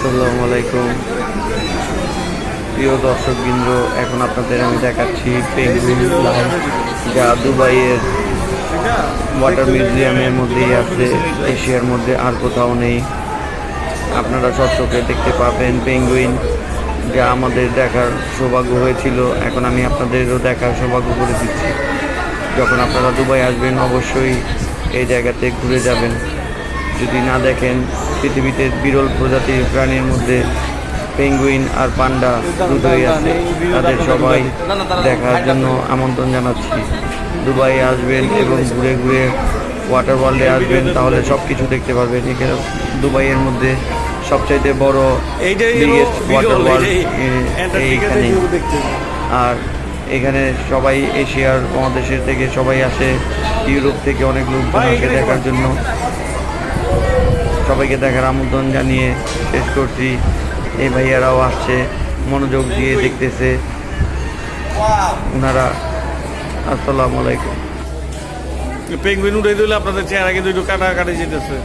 আসসালামু আলাইকুম প্রিয় দর্শকবৃন্দ, এখন আপনাদের আমি দেখাচ্ছি পেঙ্গুইন লাইন, যা দুবাইয়ের ওয়াটার মিউজিয়ামের মধ্যেই আছে, এশিয়ার মধ্যে আর কোথাও নেই। আপনারা চোখে দেখতে পাবেন পেঙ্গুইন, যা আমাদের দেখার সৌভাগ্য হয়েছিল, এখন আমি আপনাদেরও দেখার সৌভাগ্য করে দিচ্ছি। যখন আপনারা দুবাই আসবেন অবশ্যই এই জায়গাতে ঘুরে যাবেন। যদি না দেখেন, পৃথিবীতে বিরল প্রজাতির প্রাণীর মধ্যে পেঙ্গুইন আর পান্ডা দুটোই আছে। তাদের সবাই দেখার জন্য আমন্ত্রণ জানাচ্ছি। দুবাই আসবেন এবং ঘুরে ঘুরে ওয়াটার ওয়ার্ল্ডে আসবেন, তাহলে সব কিছু দেখতে পারবেন। এখানে দুবাইয়ের মধ্যে সবচাইতে বড় বিগেস্ট ওয়াটার ওয়ার্ল্ড এইখানে। আর এখানে সবাই এশিয়ার মহাদেশের থেকে সবাই আসে, ইউরোপ থেকে অনেক লোকজন আসে দেখার জন্য। সবাইকে দেখার আমন্ত্রণ জানিয়ে শেষ করছি। এই ভাইয়ারাও আসছে, মনোযোগ দিয়ে দেখতেছে ওনারা। আসসালামু আলাইকুম। পেঙ্গুইন উঠে দিলে আপনাদের চেহারা কিন্তু একটু কাটাকাটি যেতেছে।